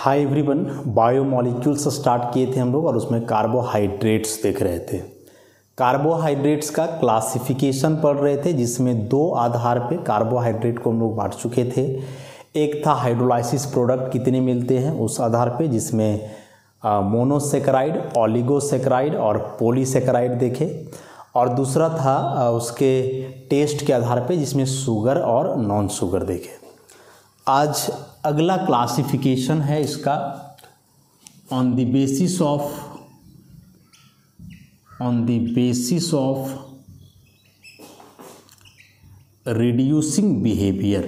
Hi everyone, biomolecules start किए थे हम लोग और उसमें कार्बोहाइड्रेट्स देख रहे थे। कार्बोहाइड्रेट्स का क्लासिफिकेशन पढ़ रहे थे जिसमें दो आधार पे कार्बोहाइड्रेट को हम लोग बांट चुके थे। एक था हाइड्रोलाइसिस प्रोडक्ट कितने मिलते हैं उस आधार पे, जिसमें मोनोसेकेराइड, ओलिगोसेकेराइड और पॉलीसेकेराइड देखे, और दूसरा था उसके टेस्ट के आधार पे जिसमें शुगर और नॉन शुगर देखे। आज अगला क्लासिफिकेशन है इसका on the basis of reducing behaviour.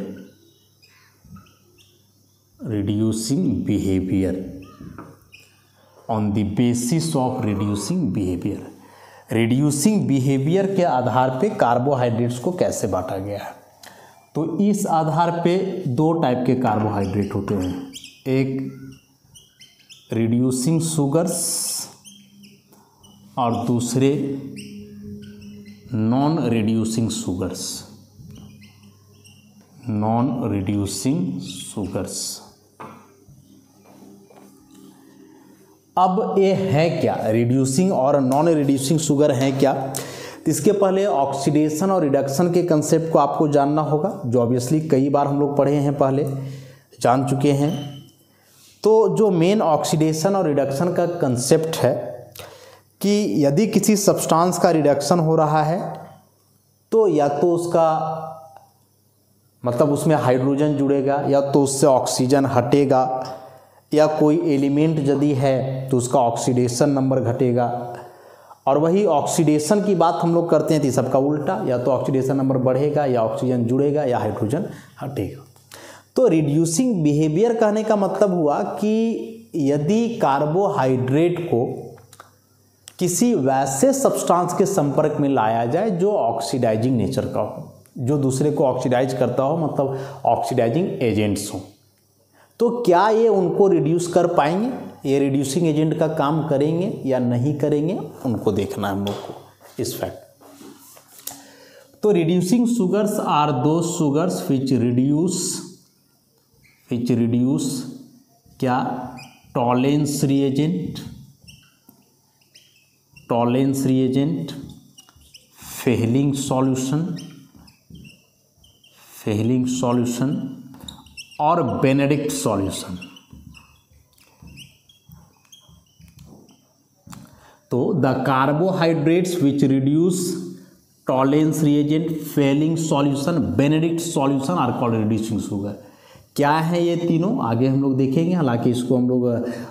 On the basis of reducing behaviour के आधार पे कार्बोहाइड्रेट्स को कैसे बांटा गया है। तो इस आधार पे दो टाइप के कार्बोहाइड्रेट होते हैं, एक रिड्यूसिंग शुगर्स और दूसरे नॉन रिड्यूसिंग शुगर्स। अब ये है क्या, रिड्यूसिंग और नॉन रिड्यूसिंग शुगर है क्या। तो इसके पहले ऑक्सीडेशन और रिडक्शन के कंसेप्ट को आपको जानना होगा, जो ऑब्वियसली कई बार हम लोग पढ़े हैं, पहले जान चुके हैं। तो जो मेन ऑक्सीडेशन और रिडक्शन का कंसेप्ट है कि यदि किसी सब्सटेंस का रिडक्शन हो रहा है तो या तो उसका मतलब उसमें हाइड्रोजन जुड़ेगा, या तो उससे ऑक्सीजन हटेगा, या कोई एलिमेंट यदि है तो उसका ऑक्सीडेशन नंबर घटेगा। और वही ऑक्सीडेशन की बात हम लोग करते हैं तो सबका उल्टा, या तो ऑक्सीडेशन नंबर बढ़ेगा, या ऑक्सीजन जुड़ेगा, या हाइड्रोजन हटेगा। तो रिड्यूसिंग बिहेवियर कहने का मतलब हुआ कि यदि कार्बोहाइड्रेट को किसी वैसे सब्सटेंस के संपर्क में लाया जाए जो ऑक्सीडाइजिंग नेचर का हो, जो दूसरे को ऑक्सीडाइज करता हो, मतलब ऑक्सीडाइजिंग एजेंट्स हो, तो क्या ये उनको रिड्यूस कर पाएंगे, ये रिड्यूसिंग एजेंट का काम करेंगे या नहीं करेंगे, उनको देखना है हम लोग को इस फैक्ट। तो reducing sugars are those sugars which reduce क्या, टॉलेंस रिएजेंट, फेहलिंग सॉल्यूशन और बेनेडिक्ट सॉल्यूशन। तो the carbohydrates which reduce Tollens reagent, Fehling solution, Benedict solution are called reducing sugar. क्या है ये तीनों, आगे हम लोग देखेंगे। हालांकि इसको हम लोग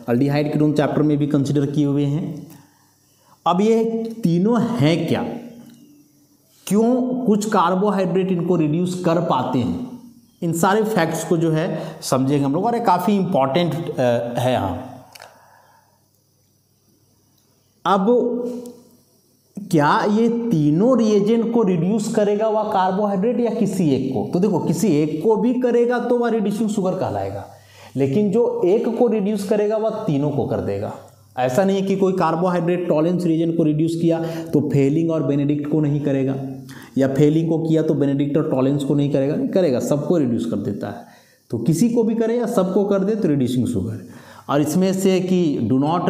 अल्डिहाइड के चैप्टर में भी कंसिडर किए हुए हैं। अब ये तीनों हैं क्या, क्यों कुछ कार्बोहाइड्रेट इनको रिड्यूस कर पाते हैं, इन सारे फैक्ट्स को जो है समझेंगे हम लोग, और ये काफ़ी इंपॉर्टेंट है यहाँ। अब क्या ये तीनों रिएजेंट को रिड्यूस करेगा वह कार्बोहाइड्रेट या किसी एक को। तो देखो, किसी एक को भी करेगा तो वह रिड्यूसिंग शुगर कहलाएगा, लेकिन जो एक को रिड्यूस करेगा वह तीनों को कर देगा। ऐसा नहीं है कि कोई कार्बोहाइड्रेट टॉलेंस रिएजेंट को रिड्यूस किया तो फेलिंग और बेनेडिक्ट को नहीं करेगा, या फेलिंग को किया तो बेनेडिक्ट और टॉलेंस को नहीं करेगा। नहीं करेगा, सबको रिड्यूस कर देता है। तो किसी को भी करे या सबको कर दे तो रिड्यूसिंग शुगर। और इसमें से कि do not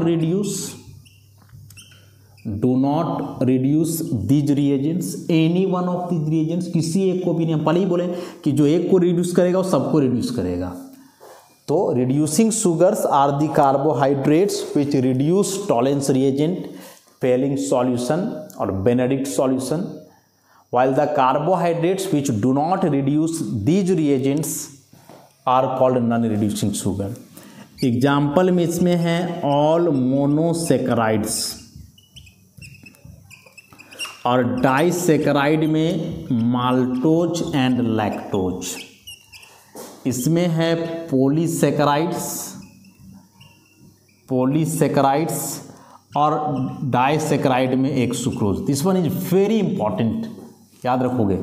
reduce these reagents, any one of these reagents, किसी एक को भी नहीं। हम पहले ही बोले कि जो एक को रिड्यूस करेगा वो सबको रिड्यूस करेगा। तो reducing sugars are the carbohydrates which reduce Tollens reagent, Fehling solution और Benedict solution, while the carbohydrates which do not reduce these reagents are called non-reducing sugar। Example में इसमें है ऑल मोनोसेकेराइड्स, और डाइसेकेराइड में maltose and lactose. इसमें है polysaccharides और disaccharide में एक sucrose. This one is very important, याद रखोगे।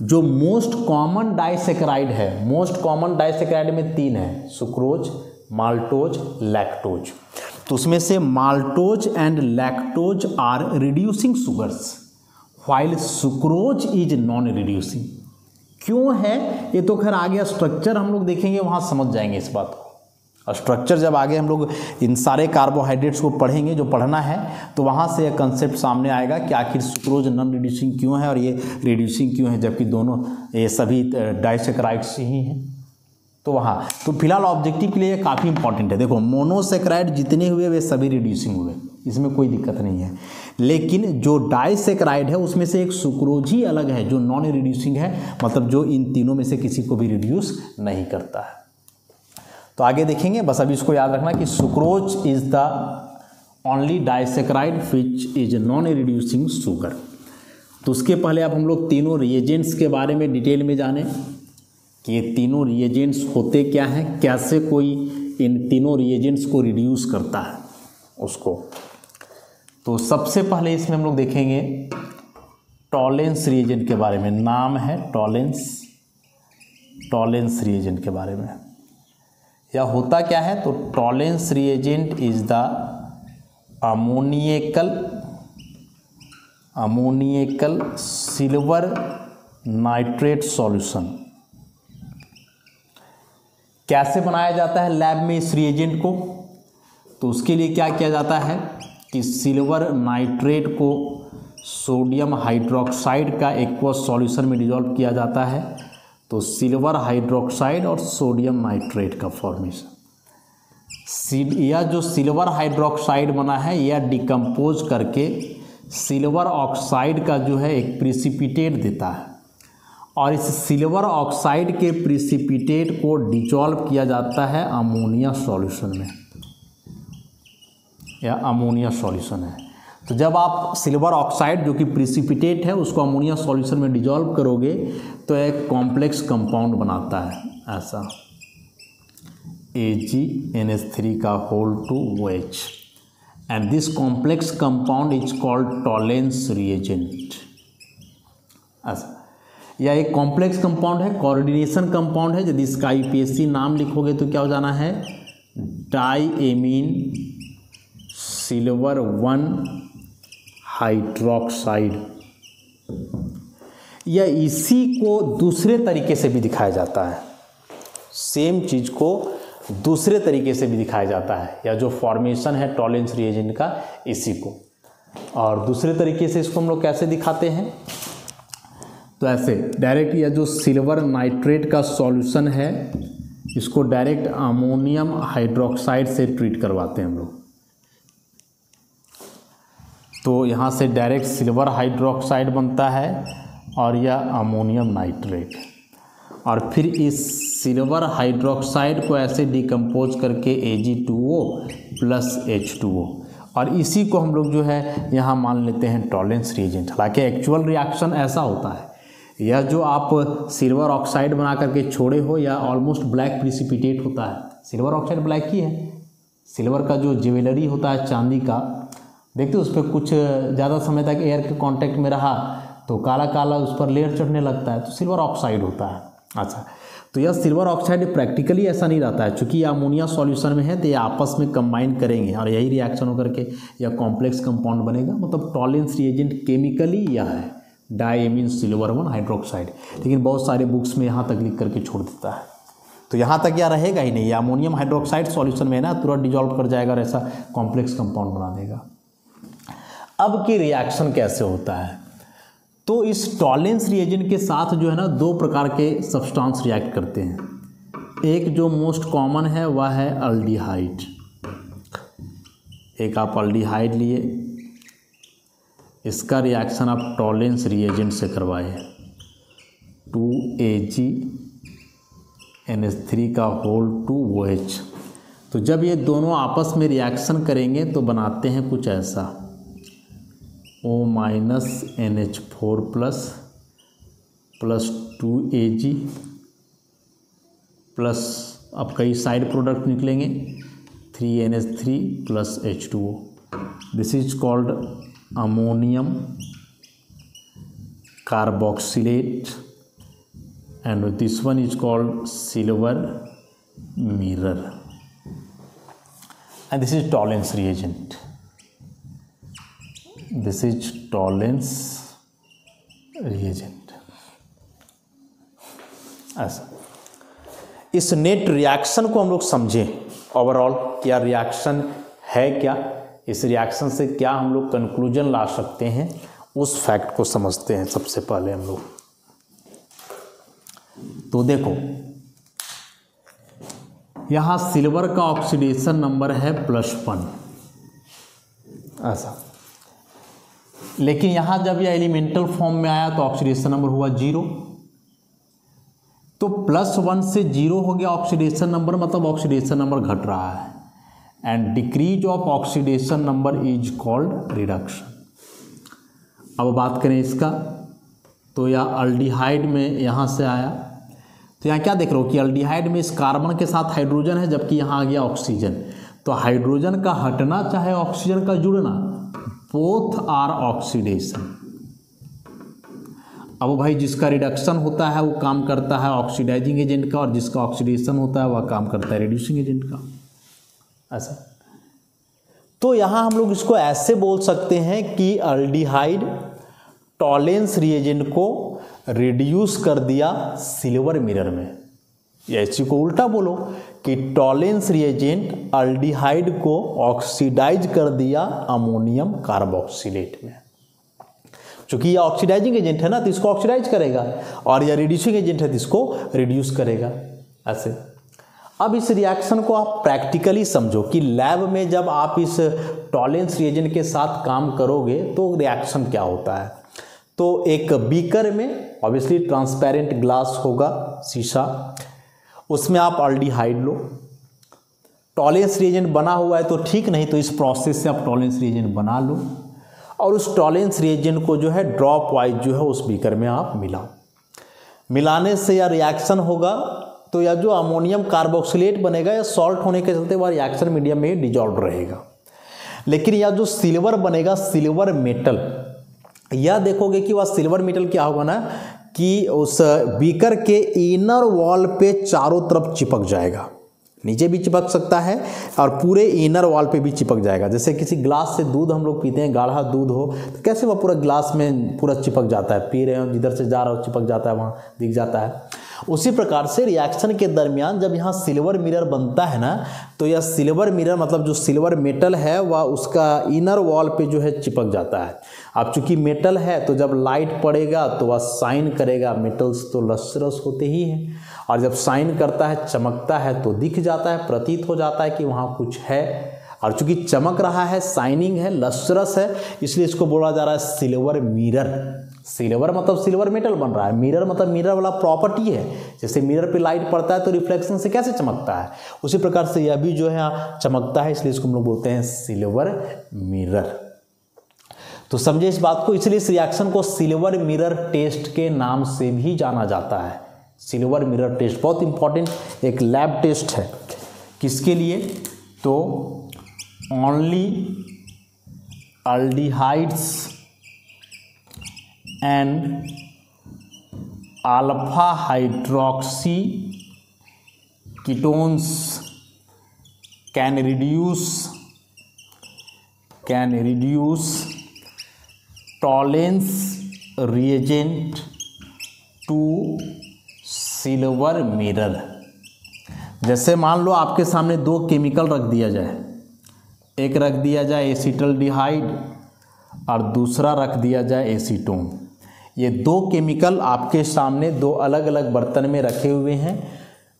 जो मोस्ट कॉमन डाइसेकेराइड है, मोस्ट कॉमन डाइसेकेराइड में तीन है, सुक्रोज, माल्टोज, लैक्टोज। तो उसमें से maltose and lactose are reducing sugars, while sucrose is non reducing. क्यों है ये तो खैर आगे स्ट्रक्चर हम लोग देखेंगे, वहाँ समझ जाएंगे इस बात को। और स्ट्रक्चर जब आगे हम लोग इन सारे कार्बोहाइड्रेट्स को पढ़ेंगे, जो पढ़ना है, तो वहाँ से यह कंसेप्ट सामने आएगा कि आखिर सुक्रोज नॉन रिड्यूसिंग क्यों है और ये रिड्यूसिंग क्यों है, जबकि दोनों ये सभी डाइसेक्राइड्स ही हैं। तो वहाँ तो फिलहाल ऑब्जेक्टिव के लिए ये काफ़ी इंपॉर्टेंट है। देखो मोनोसेक्राइड जितने हुए वे सभी रिड्यूसिंग हुए, इसमें कोई दिक्कत नहीं है, लेकिन जो डाइसेक्राइड है उसमें से एक सुक्रोज ही अलग है जो नॉन रिड्यूसिंग है, मतलब जो इन तीनों में से किसी को भी रिड्यूस नहीं करता है। तो आगे देखेंगे, बस अभी इसको याद रखना कि sucrose is the only disaccharide which is non reducing sugar. तो उसके पहले अब हम लोग तीनों रिएजेंट्स के बारे में डिटेल में जानें कि ये तीनों रिएजेंट्स होते क्या हैं, कैसे कोई इन तीनों रिएजेंट्स को रिड्यूस करता है उसको। तो सबसे पहले इसमें हम लोग देखेंगे टॉलेंस रिएजेंट के बारे में। नाम है टॉलेंस रिएजेंट के बारे में। यह होता क्या है, तो Tollens reagent is the ammoniacal silver nitrate solution. कैसे बनाया जाता है लैब में इस रिएजेंट को, तो उसके लिए क्या किया जाता है कि सिल्वर नाइट्रेट को सोडियम हाइड्रोक्साइड का एक्वस सॉल्यूशन में डिसॉल्व किया जाता है, तो सिल्वर हाइड्रोक्साइड और सोडियम नाइट्रेट का फॉर्मेशन। यह जो सिल्वर हाइड्रोक्साइड बना है यह डिकम्पोज करके सिल्वर ऑक्साइड का जो है एक प्रिसिपिटेट देता है, और इस सिल्वर ऑक्साइड के प्रिसिपिटेट को डिसॉल्व किया जाता है अमोनिया सॉल्यूशन में। यह अमोनिया सॉल्यूशन है। तो जब आप सिल्वर ऑक्साइड जो कि प्रिसिपिटेट है उसको अमोनिया सॉल्यूशन में डिसॉल्व करोगे तो एक कॉम्प्लेक्स कंपाउंड बनाता है ऐसा, AgNH3 का whole two OH, and this complex compound is called Tollens reagent. ऐसा यह एक कॉम्प्लेक्स कंपाउंड है, कोऑर्डिनेशन कंपाउंड है। यदि इसका IUPAC नाम लिखोगे तो क्या हो जाना है, डाईएमीन सिल्वर 1 हाइड्रोक्साइड। या इसी को दूसरे तरीके से भी दिखाया जाता है, सेम चीज़ को दूसरे तरीके से भी दिखाया जाता है, या जो फॉर्मेशन है टॉलेंस रिएजेंट का इसी को। और दूसरे तरीके से इसको हम लोग कैसे दिखाते हैं, तो ऐसे डायरेक्ट यह जो सिल्वर नाइट्रेट का सॉल्यूशन है इसको डायरेक्ट अमोनियम हाइड्रोक्साइड से ट्रीट करवाते हैं हम लोग। तो यहाँ से डायरेक्ट सिल्वर हाइड्रोक्साइड बनता है और यह अमोनियम नाइट्रेट, और फिर इस सिल्वर हाइड्रोक्साइड को ऐसे डिकम्पोज करके Ag2O प्लस H2O, और इसी को हम लोग जो है यहाँ मान लेते हैं टॉलेंस रिएजेंट। हालांकि एक्चुअल रिएक्शन ऐसा होता है, यह जो आप सिल्वर ऑक्साइड बना करके छोड़े हो या ऑलमोस्ट ब्लैक प्रिसिपिटेट होता है। सिल्वर ऑक्साइड ब्लैक ही है। सिल्वर का जो ज्वेलरी होता है चांदी का, देखते हो उस पर कुछ ज़्यादा समय तक एयर के कांटेक्ट में रहा तो काला काला उस पर लेयर चढ़ने लगता है, तो सिल्वर ऑक्साइड होता है। अच्छा, तो यह सिल्वर ऑक्साइड प्रैक्टिकली ऐसा नहीं रहता है, चूँकि यह अमोनिया सॉल्यूशन में है तो ये आपस में कंबाइन करेंगे और यही रिएक्शन होकर के यह कॉम्प्लेक्स कंपाउंड बनेगा। मतलब टॉलेंस रिएजेंट केमिकली यह है डाईएमीन सिल्वर 1 हाइड्रोक्साइड, लेकिन बहुत सारे बुक्स में यहाँ तक लिख करके छोड़ देता है। तो यहाँ तक यह रहेगा ही नहीं, यह अमोनियम हाइड्रोक्साइड सॉल्यूशन में है ना, तुरंत डिसॉल्व कर जाएगा और ऐसा कॉम्प्लेक्स कंपाउंड बना देगा। अब की रिएक्शन कैसे होता है, तो इस टॉलेंस रिएजेंट के साथ जो है ना दो प्रकार के सब्सटेंस रिएक्ट करते हैं। एक जो मोस्ट कॉमन है वह है अल्डिहाइड। एक आप अल्डिहाइड लिए, इसका रिएक्शन आप टॉलेंस रिएजेंट से करवाए, 2AgNH3 का होल टू OH। तो जब ये दोनों आपस में रिएक्शन करेंगे तो बनाते हैं कुछ ऐसा, O-NH4 प्लस 2Ag प्लस अब कई साइड प्रोडक्ट निकलेंगे 3NH3 plus H2O। This is called ammonium carboxylate and this one is called silver mirror, and this is Tollens reagent. This is Tollens reagent. ऐसा इस नेट रिएक्शन को हम लोग समझें overall क्या रिएक्शन है, क्या इस रिएक्शन से क्या हम लोग कंक्लूजन ला सकते हैं, उस फैक्ट को समझते हैं सबसे पहले हम लोग। तो देखो यहाँ सिल्वर का ऑक्सीडेशन नंबर है +1 ऐसा, लेकिन यहाँ जब यह एलिमेंटल फॉर्म में आया तो ऑक्सीडेशन नंबर हुआ 0। तो +1 से 0 हो गया ऑक्सीडेशन नंबर, मतलब ऑक्सीडेशन नंबर घट रहा है, and decrease of oxidation number is called reduction. अब बात करें इसका, तो यह अल्डिहाइड में यहाँ से आया, तो यहाँ क्या देख रहे हो कि अल्डिहाइड में इस कार्बन के साथ हाइड्रोजन है, जबकि यहाँ आ गया ऑक्सीजन। तो हाइड्रोजन का हटना चाहे ऑक्सीजन का जुड़ना, बोथ आर ऑक्सीडेशन। अब भाई जिसका रिडक्शन होता है वो काम करता है ऑक्सीडाइजिंग एजेंट का, और जिसका ऑक्सीडेशन होता है वह काम करता है रिड्यूसिंग एजेंट का, ऐसा। तो यहाँ हम लोग इसको ऐसे बोल सकते हैं कि अल्डिहाइड टॉलेंस रिएजेंट को रिड्यूस कर दिया सिल्वर मिरर में, या इसी को उल्टा बोलो कि टॉलेंस रिएजेंट अल्डिहाइड को ऑक्सीडाइज कर दिया अमोनियम कार्बोक्सिलेट में। क्योंकि यह ऑक्सीडाइजिंग एजेंट है ना, तो इसको ऑक्सीडाइज करेगा, और यह रिड्यूसिंग एजेंट है तो इसको रिड्यूस करेगा, ऐसे। अब इस रिएक्शन को आप प्रैक्टिकली समझो कि लैब में जब आप इस टॉलेंस रिएजेंट के साथ काम करोगे तो रिएक्शन क्या होता है। तो एक बीकर में ऑब्वियसली ट्रांसपेरेंट ग्लास होगा, शीशा, उसमें आप अल्डिहाइड लो, टॉलेंस रिएजेंट बना हुआ है तो ठीक, नहीं तो इस प्रोसेस से आप टॉलेंस रिएजेंट बना लो, और उस टॉलेंस रिएजेंट को जो है ड्रॉप वाइज जो है उस बीकर में आप मिलाओ। मिलाने से यह रिएक्शन होगा, तो यह जो अमोनियम कार्बोक्सिलेट बनेगा या सॉल्ट होने के चलते वह रिएक्शन मीडियम में डिजॉल्व रहेगा। लेकिन यह जो सिल्वर बनेगा, सिल्वर मेटल, यह देखोगे कि वह सिल्वर मेटल क्या होगा ना कि उस बीकर के इनर वॉल पे चारों तरफ चिपक जाएगा, नीचे भी चिपक सकता है और पूरे इनर वॉल पे भी चिपक जाएगा। जैसे किसी ग्लास से दूध हम लोग पीते हैं, गाढ़ा दूध हो तो कैसे वह पूरा ग्लास में पूरा चिपक जाता है, पी रहे हो जिधर से जा रहा हो चिपक जाता है, वहाँ दिख जाता है। उसी प्रकार से रिएक्शन के दरमियान जब यहाँ सिल्वर मिरर बनता है ना, तो यह सिल्वर मिरर मतलब जो सिल्वर मेटल है वह उसका इनर वॉल पे जो है चिपक जाता है। अब चूंकि मेटल है तो जब लाइट पड़ेगा तो वह शाइन करेगा, मेटल्स तो लस्ट्रस होते ही हैं, और जब शाइन करता है, चमकता है तो दिख जाता है, प्रतीत हो जाता है कि वहाँ कुछ है। और चूंकि चमक रहा है, शाइनिंग है, लस्ट्रस है, इसलिए इसको बोला जा रहा है सिल्वर मिरर। सिल्वर मतलब सिल्वर मेटल बन रहा है, मिरर मतलब मिरर वाला प्रॉपर्टी है, जैसे मिरर पे लाइट पड़ता है तो रिफ्लेक्शन से कैसे चमकता है, उसी प्रकार से यह भी जो है चमकता है, इसलिए इसको हम लोग बोलते हैं सिल्वर मिरर। तो समझे इस बात को, इसलिए इस रिएक्शन को सिल्वर मिरर टेस्ट के नाम से भी जाना जाता है। सिल्वर मिरर टेस्ट बहुत इंपॉर्टेंट एक लैब टेस्ट है। किसके लिए, तो only aldehydes and alpha hydroxy ketones can reduce tolerance reagent to silver mirror। जैसे मान लो आपके सामने दो केमिकल रख दिया जाए, एक रख दिया जाए एसिटल्डिहाइड और दूसरा रख दिया जाए एसीटोन। ये दो केमिकल आपके सामने दो अलग अलग बर्तन में रखे हुए हैं।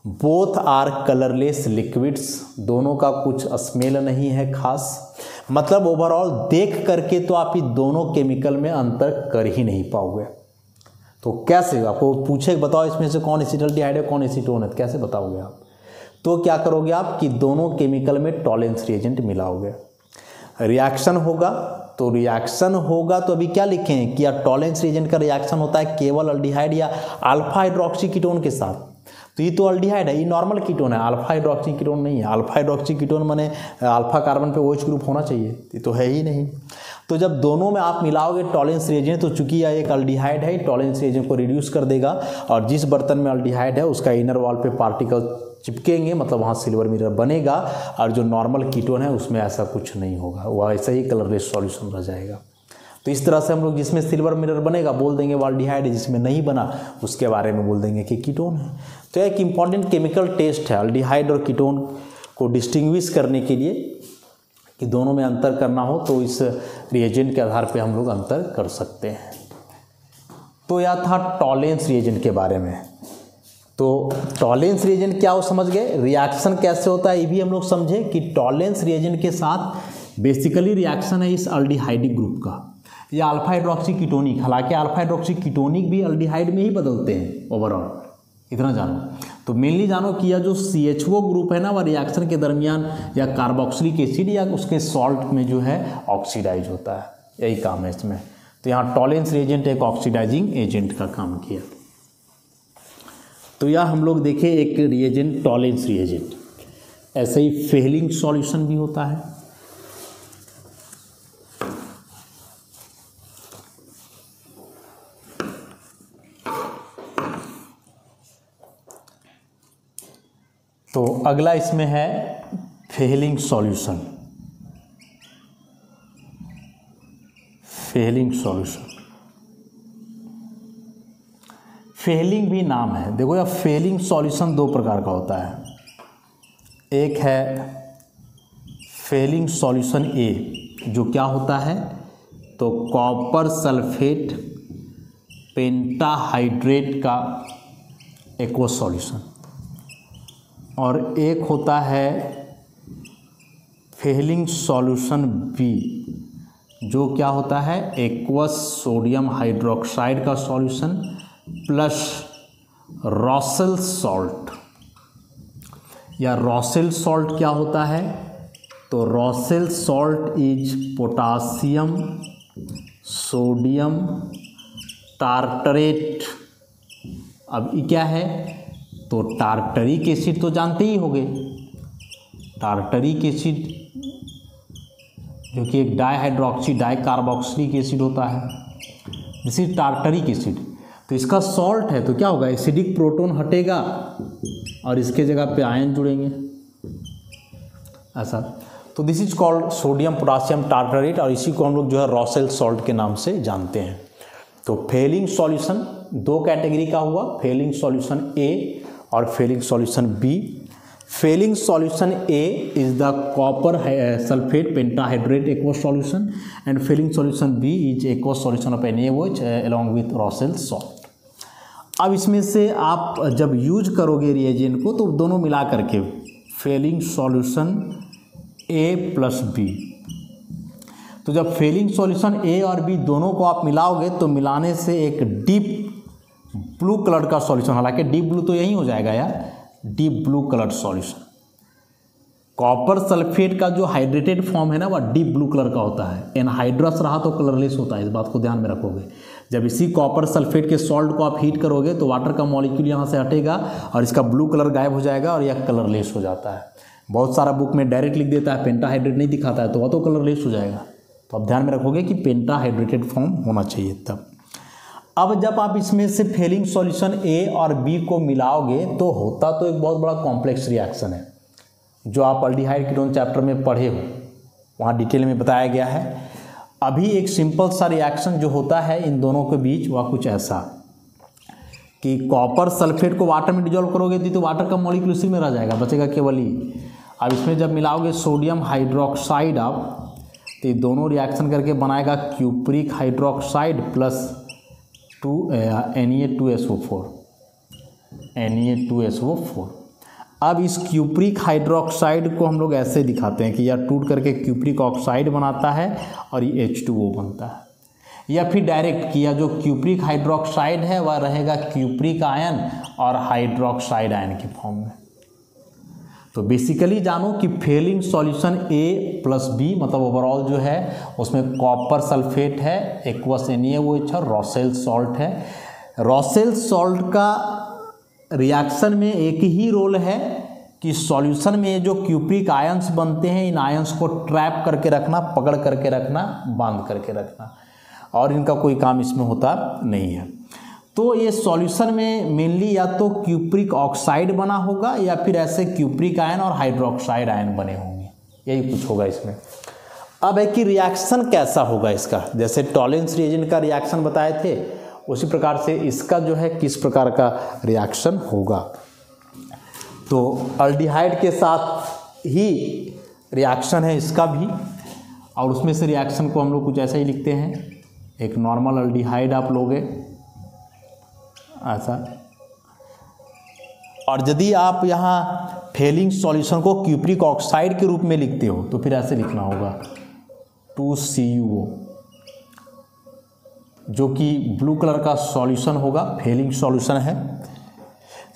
बोथ आर कलरलेस लिक्विड्स, दोनों का कुछ स्मेल नहीं है खास, मतलब ओवरऑल देख करके तो आप ये दोनों केमिकल में अंतर कर ही नहीं पाओगे। तो कैसे, आपको पूछे बताओ इसमें से कौन एसिटल्डिहाइड है कौन एसीटोन है, कैसे बताओगे आप। तो क्या करोगे आप कि दोनों केमिकल में टॉलेंस रिएजेंट मिलाओगे, रिएक्शन होगा। तो रिएक्शन होगा तो अभी क्या लिखे हैं कि यार टॉलेंस रिएजेंट का रिएक्शन होता है केवल अल्डिहाइड या अल्फा हाइड्रोक्सी कीटोन के साथ। तो ये तो अल्डिहाइड है, ये नॉर्मल कीटोन है, अल्फा हाइड्रोक्सी कीटोन नहीं है। अल्फा हाइड्रोक्सी कीटोन माने अल्फा कार्बन पे OH ग्रुप होना चाहिए, ये तो है ही नहीं। तो जब दोनों में आप मिलाओगे टॉलेंस रिएजेंट, तो चूंकि यह एक अल्डिहाइड है, टॉलेंस रिएजेंट को रिड्यूस कर देगा, और जिस बर्तन में अल्डिहाइड है उसका इनर वॉल पे पार्टिकल चिपकेंगे, मतलब वहाँ सिल्वर मिरर बनेगा, और जो नॉर्मल कीटोन है उसमें ऐसा कुछ नहीं होगा, वह ऐसा ही कलरलेस सॉल्यूशन रह जाएगा। तो इस तरह से हम लोग जिसमें सिल्वर मिरर बनेगा बोल देंगे वो अल्डिहाइड है, जिसमें नहीं बना उसके बारे में बोल देंगे कि कीटोन है। तो एक इम्पॉर्टेंट केमिकल टेस्ट है, अल्डिहाइड और कीटोन को डिस्टिंग्विश करने के लिए कि दोनों में अंतर करना हो तो इस रिएजेंट के आधार पे हम लोग अंतर कर सकते हैं। तो यह था टॉलेंस रिएजेंट के बारे में। तो टॉलेंस रिएजेंट क्या हो समझ गए, रिएक्शन कैसे होता है ये भी हम लोग समझे कि टॉलेंस रिएजेंट के साथ बेसिकली रिएक्शन है इस अल्डिहाइडिक ग्रुप का या अल्फा हाइड्रोक्सी कीटोनिक, हालांकि अल्फा हाइड्रोक्सी कीटोनिक भी अल्डिहाइड में ही बदलते हैं ओवरऑल, इतना जानो। तो मेनली जानो कि यह जो CHO ग्रुप है ना वह रिएक्शन के दरमियान या कार्बोक्सिलिक एसिड या उसके सॉल्ट में जो है ऑक्सीडाइज होता है, यही काम है इसमें। तो यहाँ टॉलेंस रिएजेंट एक ऑक्सीडाइजिंग एजेंट का काम किया। तो यह हम लोग देखे एक रिएजेंट टॉलेंस रिएजेंट। ऐसे ही फेलिंग सॉल्यूशन भी होता है। तो अगला इसमें है Fehling solution. Fehling solution, Fehling भी नाम है। देखो यह फेलिंग सॉल्यूशन दो प्रकार का होता है। एक है फेलिंग सॉल्यूशन ए, जो क्या होता है तो कॉपर सल्फेट पेंटाहाइड्रेट का एक्वस सॉल्यूशन, और एक होता है फेलिंग सॉल्यूशन बी, जो क्या होता है एक्वस सोडियम हाइड्रोक्साइड का सॉल्यूशन प्लस रॉसेल सॉल्ट। या रॉसेल सॉल्ट क्या होता है तो Rochelle salt is potassium sodium tartrate. अब ये क्या है तो टार्टरिक एसिड तो जानते ही होंगे, टार्टरिक एसिड जो कि एक डाइहाइड्रोक्सी डाइकार्बोक्सिलिक एसिड होता है, दिस इज टार्टरिक एसिड। तो इसका सॉल्ट है तो क्या होगा, एसिडिक प्रोटॉन हटेगा और इसके जगह पे आयन जुड़ेंगे ऐसा। तो this is called sodium potassium tartrate, और इसी को हम लोग जो है रॉसेल सॉल्ट के नाम से जानते हैं। तो फेलिंग सॉल्यूशन दो कैटेगरी का हुआ, फेलिंग सॉल्यूशन ए और Fehling solution B. Fehling solution A is the copper sulphate pentahydrate aqueous solution and Fehling solution B is aqueous solution of NaOH along with Rochelle salt. अब इसमें से आप जब use करोगे reagent को तो दोनों मिला करके फेलिंग सॉल्यूशन ए प्लस बी। तो जब फेलिंग सॉल्यूशन ए और बी दोनों को आप मिलाओगे तो मिलाने से एक डीप ब्लू कलर का सॉल्यूशन, हालांकि डीप ब्लू तो यही हो जाएगा यार, deep blue colour solution. Copper sulphate का जो हाइड्रेटेड फॉर्म है ना वह डीप ब्लू कलर का होता है, एनहाइड्रस रहा तो कलरलेस होता है, इस बात को ध्यान में रखोगे। जब इसी कॉपर सल्फेट के सॉल्ट को आप हीट करोगे तो वाटर का मॉलिक्यूल यहाँ से हटेगा और इसका ब्लू कलर गायब हो जाएगा और यह कलरलेस हो जाता है। बहुत सारा बुक में डायरेक्ट लिख देता है, पेंटाहाइड्रेट नहीं दिखाता है तो वह तो कलरलेस हो जाएगा। तो आप ध्यान में रखोगे कि पेंटाहाइड्रेटेड फॉर्म होना चाहिए तब। अब जब आप इसमें से फेलिंग सॉल्यूशन ए और बी को मिलाओगे तो होता तो एक बहुत बड़ा कॉम्प्लेक्स रिएक्शन है, जो आप अल्डिहाइड कीटोन चैप्टर में पढ़े हो, वहाँ डिटेल में बताया गया है। अभी एक सिंपल सा रिएक्शन जो होता है इन दोनों के बीच वह कुछ ऐसा कि कॉपर सल्फेट को वाटर में डिजोल्व करोगे तो वाटर का मॉलिक्यूल उसी में रह जाएगा, बचेगा केवल ई। अब इसमें जब मिलाओगे सोडियम हाइड्रोक्साइड आप तो ये दोनों रिएक्शन करके बनाएगा क्यूप्रिक हाइड्रोक्साइड प्लस Na2SO4। अब इस क्यूप्रिक हाइड्रोक्साइड को हम लोग ऐसे दिखाते हैं कि यह टूट करके क्यूप्रिक ऑक्साइड बनाता है और ये H2O बनता है। या फिर डायरेक्ट किया जो क्यूप्रिक हाइड्रोक्साइड है वह रहेगा क्यूप्रिक आयन और हाइड्रोक्साइड आयन के फॉर्म में। तो बेसिकली जानो कि फेलिंग सॉल्यूशन ए प्लस बी मतलब ओवरऑल जो है उसमें कॉपर सल्फेट है, एक्वस NaOH और रॉसेल सॉल्ट है। रॉसेल सॉल्ट का रिएक्शन में एक ही रोल है कि सॉल्यूशन में जो क्यूप्रिक आयंस बनते हैं इन आयंस को ट्रैप करके रखना, पकड़ करके रखना, बांध करके रखना, और इनका कोई काम इसमें होता नहीं है। तो ये सॉल्यूशन में मेनली या तो क्यूप्रिक ऑक्साइड बना होगा या फिर ऐसे क्यूप्रिक आयन और हाइड्रोक्साइड आयन बने होंगे, यही कुछ होगा इसमें। अब है कि रिएक्शन कैसा होगा इसका, जैसे टॉलेंस रिएजेंट का रिएक्शन बताए थे उसी प्रकार से इसका जो है किस प्रकार का रिएक्शन होगा। तो अल्डिहाइड के साथ ही रिएक्शन है इसका भी, और उसमें से रिएक्शन को हम लोग कुछ ऐसा ही लिखते हैं, एक नॉर्मल अल्डिहाइड आप लोगे ऐसा, और यदि आप यहाँ फेलिंग सॉल्यूशन को क्यूप्रिक ऑक्साइड के रूप में लिखते हो तो फिर ऐसे लिखना होगा 2CuO, जो कि ब्लू कलर का सॉल्यूशन होगा, फेलिंग सॉल्यूशन है।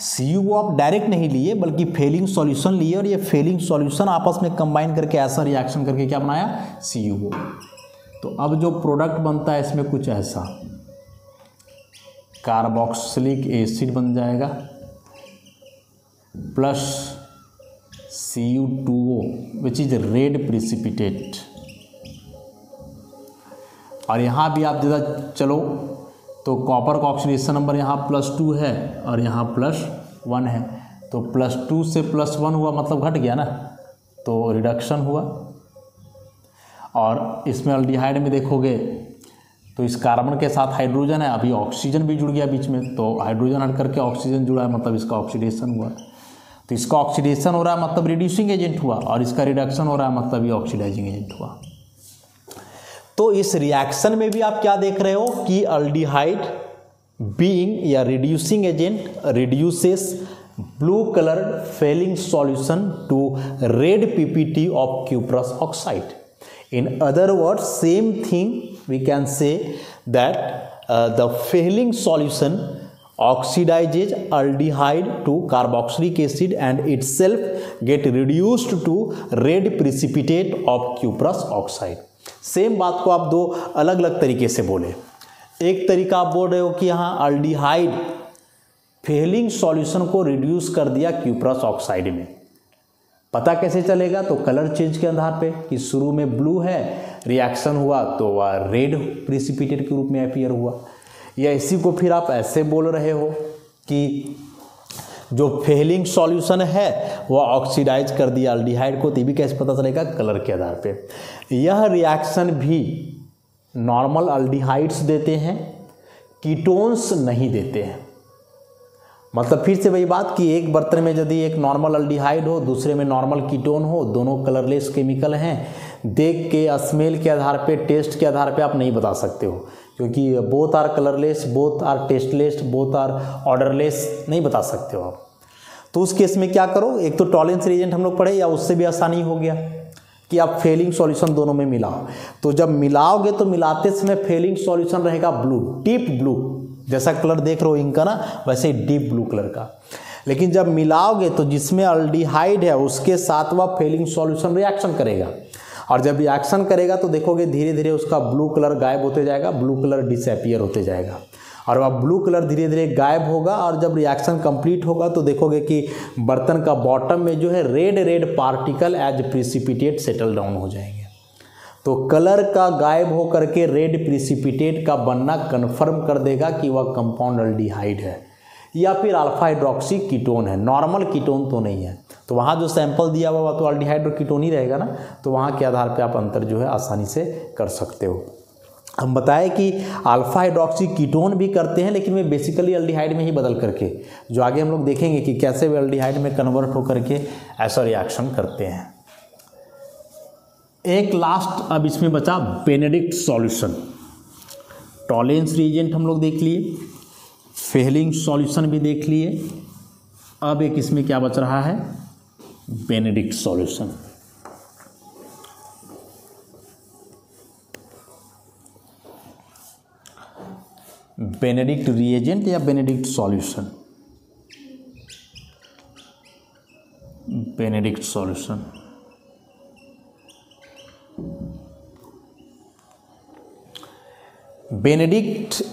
CuO आप डायरेक्ट नहीं लिए बल्कि फेलिंग सॉल्यूशन लिए, और ये फेलिंग सॉल्यूशन आपस में कंबाइन करके ऐसा रिएक्शन करके क्या बनाया, CuO। तो अब जो प्रोडक्ट बनता है इसमें कुछ ऐसा कार्बोक्सिलिक एसिड बन जाएगा plus Cu2O which is red precipitate. और यहाँ भी आप ज़्यादा चलो तो कॉपर का ऑक्सीडेशन नंबर यहाँ +2 है और यहाँ +1 है, तो +2 से +1 हुआ मतलब घट गया ना, तो रिडक्शन हुआ। और इसमें अल्डिहाइड में देखोगे तो इस कार्बन के साथ हाइड्रोजन है, अभी ऑक्सीजन भी जुड़ गया बीच में, तो हाइड्रोजन हट करके ऑक्सीजन जुड़ा है मतलब इसका ऑक्सीडेशन हुआ। तो इसका ऑक्सीडेशन हो रहा है मतलब रिड्यूसिंग एजेंट हुआ, और इसका रिडक्शन हो रहा है मतलब ये ऑक्सीडाइजिंग एजेंट हुआ। तो इस रिएक्शन में भी आप क्या देख रहे हो कि अल्डिहाइड बीइंग या reducing agent reduces blue colour Fehling solution to red PPT of cuprous oxide. In other words same thing we can say that the Fehling solution oxidizes aldehyde to carboxylic acid and itself get reduced to red precipitate of cuprous oxide। Same बात को आप दो अलग अलग तरीके से बोले। एक तरीका आप बोल रहे हो कि यहाँ अल्डिहाइड फेलिंग सॉल्यूशन को रिड्यूस कर दिया क्यूप्रस ऑक्साइड में। पता कैसे चलेगा, तो कलर चेंज के आधार पे कि शुरू में ब्लू है, रिएक्शन हुआ तो वह रेड प्रिसिपिटेट के रूप में अपीयर हुआ। या इसी को फिर आप ऐसे बोल रहे हो कि जो फेलिंग सॉल्यूशन है वह ऑक्सीडाइज कर दिया अल्डिहाइड को, तो भी कैसे पता चलेगा, कलर के आधार पे। यह रिएक्शन भी नॉर्मल अल्डिहाइड्स देते हैं, कीटोन्स नहीं देते हैं। मतलब फिर से वही बात कि एक बर्तन में यदि एक नॉर्मल अल्डिहाइड हो, दूसरे में नॉर्मल कीटोन हो, दोनों कलरलेस केमिकल हैं, देख के स्मेल के आधार पे, टेस्ट के आधार पे आप नहीं बता सकते हो, क्योंकि both are colourless, both are tasteless, both are odourless, नहीं बता सकते हो आप। तो उस केस में क्या करो, एक तो टॉलरेंस रिएजेंट हम लोग पढ़े, या उससे भी आसानी हो गया कि आप फेलिंग सॉल्यूशन दोनों में मिलाओ। तो जब मिलाओगे तो मिलाते समय फेलिंग सॉल्यूशन रहेगा ब्लू, डीप ब्लू, जैसा कलर देख रहे हो इनका ना, वैसे ही डीप ब्लू कलर का। लेकिन जब मिलाओगे तो जिसमें अल्डिहाइड है उसके साथ वह फेलिंग सॉल्यूशन रिएक्शन करेगा, और जब रिएक्शन करेगा तो देखोगे धीरे धीरे उसका ब्लू कलर गायब होते जाएगा, ब्लू कलर डिसअपीयर होते जाएगा, और वह ब्लू कलर धीरे धीरे गायब होगा। और जब रिएक्शन कंप्लीट होगा तो देखोगे कि बर्तन का बॉटम में जो है red red particle as precipitate settle down हो जाएंगे। तो कलर का गायब हो करके रेड प्रिसिपिटेट का बनना कन्फर्म कर देगा कि वह कंपाउंड अल्डिहाइड है या फिर अल्फा हाइड्रोक्सी कीटोन है, नॉर्मल कीटोन तो नहीं है। तो वहाँ जो सैंपल दिया हुआ तो अल्डिहाइड और कीटोन ही रहेगा ना, तो वहाँ के आधार पे आप अंतर जो है आसानी से कर सकते हो। हम बताएं कि अल्फा हाइड्रोक्सी कीटोन भी करते हैं, लेकिन वे बेसिकली अल्डिहाइड में ही बदल करके, जो आगे हम लोग देखेंगे कि कैसे वे अल्डिहाइड में कन्वर्ट होकर के ऐसा रिएक्शन करते हैं। एक लास्ट अब इसमें बचा बेनेडिक्ट सॉल्यूशन। टॉलरेंस रिएजेंट हम लोग देख लिए, फेलिंग सॉल्यूशन भी देख लिए, अब एक इसमें क्या बच रहा है, बेनेडिक्ट सॉल्यूशन। बेनेडिक्ट रिएजेंट या Benedict solution, Benedict solution. Benedict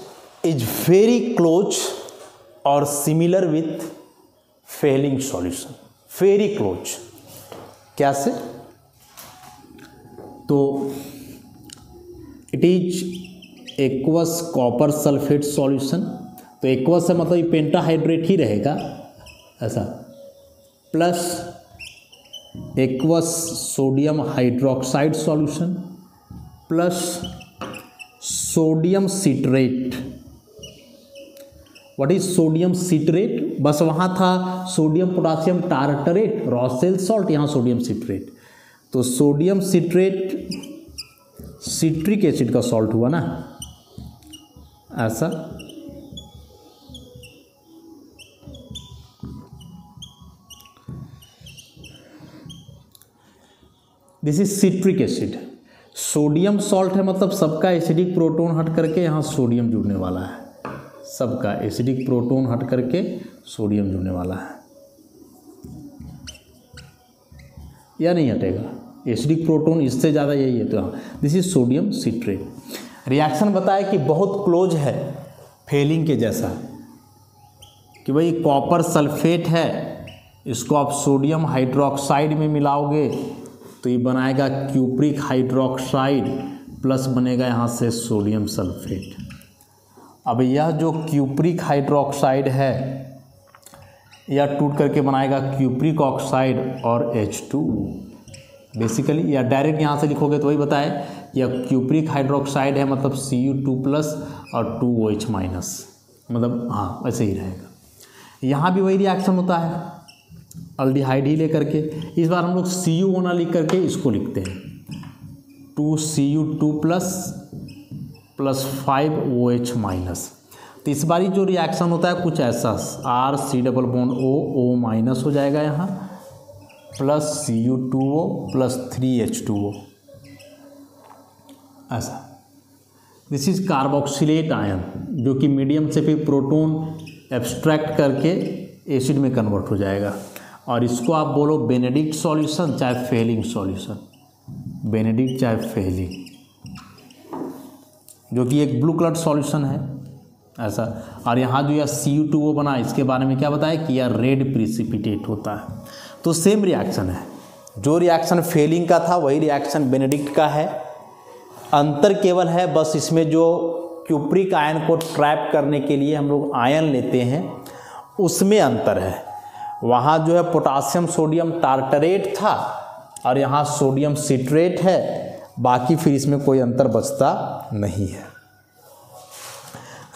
is very close or similar with failing solution, very close। कैसे, तो it is aqueous copper sulphate solution. तो एक्वस से मतलब ये पेंटाहाइड्रेट ही रहेगा ऐसा, plus aqueous sodium hydroxide solution plus sodium citrate what is sodium citrate, बस वहाँ था सोडियम पोटासियम टार्टरेट रॉसेल सॉल्ट, यहाँ सोडियम सिट्रेट। तो सोडियम सिट्रेट सिट्रिक एसिड का सॉल्ट हुआ ना, ऐसा। This is citric acid. Sodium salt है, मतलब सबका एसिडिक प्रोटोन हट करके यहाँ सोडियम जुड़ने वाला है, सबका एसिडिक प्रोटोन हट करके सोडियम जुड़ने वाला है, या नहीं हटेगा, एसिडिक प्रोटोन इससे ज़्यादा यही है। तो this is sodium citrate. Reaction बताया कि बहुत क्लोज है फेलिंग के जैसा, कि भाई कॉपर सल्फेट है, इसको आप सोडियम हाइड्रोक्साइड में मिलाओगे तो ये बनाएगा क्यूप्रिक हाइड्रोक्साइड प्लस बनेगा यहाँ से सोडियम सल्फेट। अब यह जो क्यूप्रिक हाइड्रोक्साइड है यह टूट करके बनाएगा क्यूप्रिक ऑक्साइड और H2 बेसिकली, या डायरेक्ट यहाँ से लिखोगे तो वही बताए, यह क्यूप्रिक हाइड्रोक्साइड है मतलब Cu2+ और 2OH-, मतलब हाँ वैसे ही रहेगा। यहाँ भी वही रिएक्शन होता है, अल्डिहाइड ही लेकर के, इस बार हम लोग Cu ना लिख करके इसको लिखते हैं 2Cu2+ + 5OH-। तो इस बारी जो रिएक्शन होता है कुछ ऐसा, RC≡O, O- हो जाएगा यहाँ, प्लस Cu2O प्लस 3H2O, ऐसा। दिस इज कार्बोक्सिलेट आयन, जो कि मीडियम से फिर प्रोटोन एब्स्ट्रैक्ट करके एसिड में कन्वर्ट हो जाएगा, और इसको आप बोलो बेनेडिक्ट सॉल्यूशन चाहे फेलिंग सॉल्यूशन, बेनेडिक्ट चाहे फेलिंग, जो कि एक ब्लू कलर सॉल्यूशन है, ऐसा। और यहाँ जो यह Cu2O बना, इसके बारे में क्या बताया कि यह रेड प्रिसिपिटेट होता है। तो सेम रिएक्शन है, जो रिएक्शन फेलिंग का था वही रिएक्शन बेनेडिक्ट का है, अंतर केवल है बस इसमें जो क्यूप्रिक आयन को ट्रैप करने के लिए हम लोग आयन लेते हैं उसमें अंतर है। वहाँ जो है पोटासियम सोडियम टार्टरेट था और यहाँ सोडियम सिट्रेट है, बाकी फिर इसमें कोई अंतर बचता नहीं है।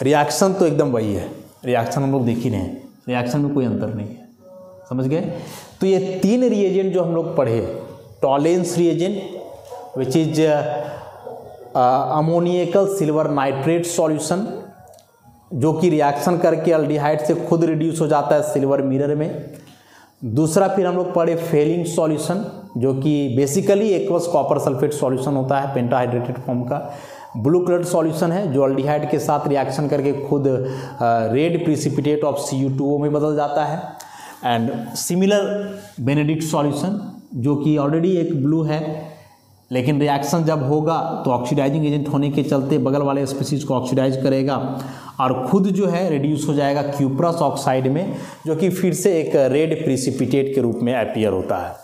रिएक्शन तो एकदम वही है, रिएक्शन हम लोग देख ही रहे हैं, रिएक्शन में कोई अंतर नहीं है, समझ गए। तो ये तीन रिएजेंट जो हम लोग पढ़े, Tollens reagent which is ammoniacal silver nitrate solution, जो कि रिएक्शन करके अल्डिहाइड से खुद रिड्यूस हो जाता है सिल्वर मिरर में। दूसरा फिर हम लोग पढ़े फेलिंग सॉल्यूशन, जो कि basically aqueous copper sulphate solution होता है पेंटाहाइड्रेटेड फॉर्म का, ब्लू कलर सॉल्यूशन है जो अल्डिहाइड के साथ रिएक्शन करके खुद रेड प्रिसिपिटेट ऑफ Cu2O में बदल जाता है। एंड सिमिलर बेनेडिक्ट सॉल्यूशन, जो कि ऑलरेडी एक ब्लू है, लेकिन रिएक्शन जब होगा तो ऑक्सीडाइजिंग एजेंट होने के चलते बगल वाले स्पीसीज को ऑक्सीडाइज करेगा और खुद जो है रिड्यूस हो जाएगा क्यूप्रस ऑक्साइड में, जो कि फिर से एक रेड प्रिसिपिटेट के रूप में अपीयर होता है।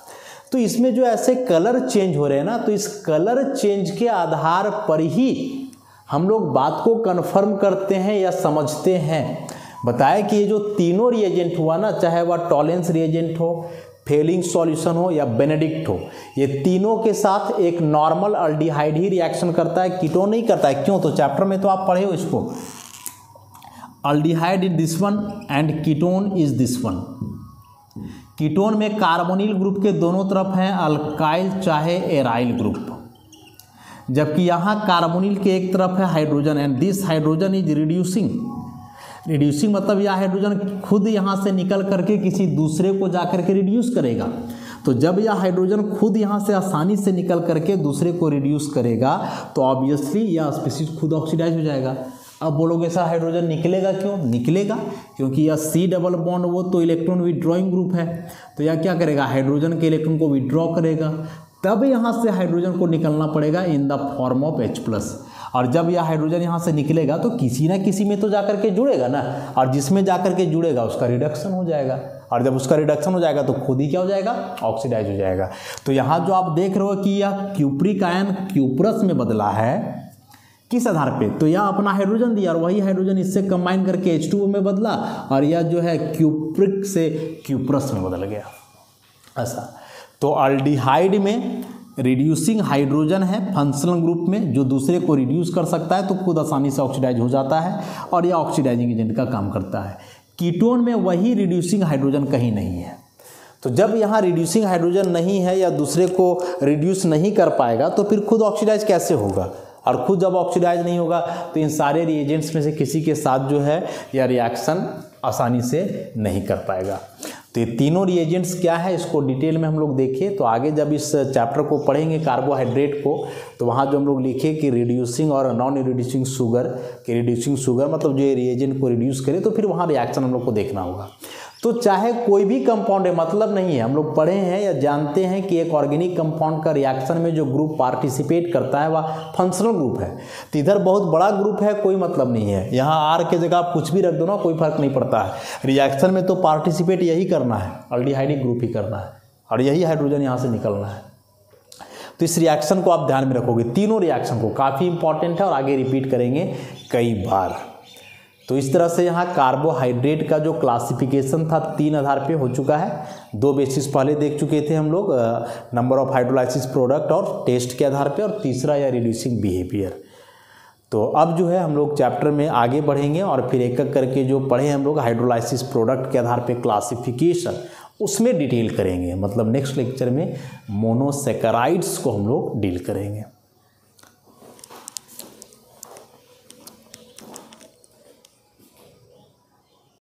तो इसमें जो ऐसे कलर चेंज हो रहे हैं ना, तो इस कलर चेंज के आधार पर ही हम लोग बात को कन्फर्म करते हैं या समझते हैं। बताया कि ये जो तीनों रिएजेंट हुआ ना, चाहे वह टॉलेंस रिएजेंट हो, फेलिंग सॉल्यूशन हो या बेनेडिक्ट हो, ये तीनों के साथ एक नॉर्मल अल्डिहाइड ही रिएक्शन करता है, कीटोन नहीं करता है। क्यों? तो चैप्टर में तो आप पढ़े हो इसको, aldehyde is this one and ketone is this one. Ketone में कार्बोनिल ग्रुप के दोनों तरफ हैं अल्काइल चाहे एराइल ग्रुप, जबकि यहाँ कार्बोनिल के एक तरफ है hydrogen and this hydrogen is reducing. Reducing मतलब यह हाइड्रोजन खुद यहाँ से निकल करके किसी दूसरे को जाकर के रिड्यूस करेगा। तो जब यह हाइड्रोजन खुद यहाँ से आसानी से निकल करके दूसरे को रिड्यूस करेगा तो ऑब्वियसली यह स्पीसीज खुद ऑक्सीडाइज हो जाएगा। अब बोलोगे सर हाइड्रोजन निकलेगा क्यों? निकलेगा क्योंकि यह C डबल बॉन्ड वो तो इलेक्ट्रॉन विड्रॉइंग ग्रुप है, तो यह क्या करेगा? हाइड्रोजन के इलेक्ट्रॉन को विड्रॉ करेगा, तब यहाँ से हाइड्रोजन को निकलना पड़ेगा in the form of H+। और जब यह हाइड्रोजन यहाँ से निकलेगा तो किसी ना किसी में तो जाकर के जुड़ेगा ना, और जिसमें जाकर के जुड़ेगा उसका रिडक्शन हो जाएगा, और जब उसका रिडक्शन हो जाएगा तो खुद ही क्या हो जाएगा? ऑक्सीडाइज हो जाएगा। तो यहाँ जो आप देख रहे हो कि यह क्यूप्रिक आयन क्यूप्रस में बदला है, किस आधार पे? तो यह अपना हाइड्रोजन दिया और वही हाइड्रोजन इससे कंबाइन करके H2O में बदला, और यह जो है क्यूप्रिक से क्यूप्रस में बदल गया, ऐसा। तो अल्डिहाइड में रिड्यूसिंग हाइड्रोजन है फंक्शनल ग्रुप में, जो दूसरे को रिड्यूस कर सकता है तो खुद आसानी से ऑक्सीडाइज हो जाता है और यह ऑक्सीडाइजिंग एजेंट का काम करता है। कीटोन में वही रिड्यूसिंग हाइड्रोजन कहीं नहीं है। तो जब यहाँ रिड्यूसिंग हाइड्रोजन नहीं है या दूसरे को रिड्यूस नहीं कर पाएगा तो फिर खुद ऑक्सीडाइज कैसे होगा, और खुद जब ऑक्सीडाइज नहीं होगा तो इन सारे रिएजेंट्स में से किसी के साथ जो है यह रिएक्शन आसानी से नहीं कर पाएगा। तो ये तीनों रिएजेंट्स क्या है इसको डिटेल में हम लोग देखें तो आगे जब इस चैप्टर को पढ़ेंगे कार्बोहाइड्रेट को, तो वहाँ जो हम लोग लिखे कि रिड्यूसिंग और नॉन रिड्यूसिंग शुगर, कि रिड्यूसिंग शुगर मतलब जो रिएजेंट को रिड्यूस करे तो फिर वहाँ रिएक्शन हम लोग को देखना होगा। तो चाहे कोई भी कंपाउंड है, मतलब नहीं है, हम लोग पढ़े हैं या जानते हैं कि एक ऑर्गेनिक कंपाउंड का रिएक्शन में जो ग्रुप पार्टिसिपेट करता है वह फंक्शनल ग्रुप है। तो इधर बहुत बड़ा ग्रुप है, कोई मतलब नहीं है, यहाँ आर के जगह आप कुछ भी रख दो ना, कोई फर्क नहीं पड़ता है। रिएक्शन में तो पार्टिसिपेट यही करना है, अल्डिहाइडिक ग्रुप ही करना है और यही हाइड्रोजन यहाँ से निकलना है। तो इस रिएक्शन को आप ध्यान में रखोगे, तीनों रिएक्शन को, काफ़ी इंपॉर्टेंट है और आगे रिपीट करेंगे कई बार। तो इस तरह से यहाँ कार्बोहाइड्रेट का जो क्लासिफिकेशन था 3 आधार पे हो चुका है। 2 बेसिस पहले देख चुके थे हम लोग, नंबर ऑफ हाइड्रोलाइसिस प्रोडक्ट और टेस्ट के आधार पे, और तीसरा या रिड्यूसिंग बिहेवियर। तो अब जो है हम लोग चैप्टर में आगे बढ़ेंगे और फिर एक एक करके जो पढ़े हम लोग हाइड्रोलाइसिस प्रोडक्ट के आधार पे क्लासिफिकेशन, उसमें डिटेल करेंगे। मतलब नेक्स्ट लेक्चर में मोनोसैकेराइड्स को हम लोग डील करेंगे।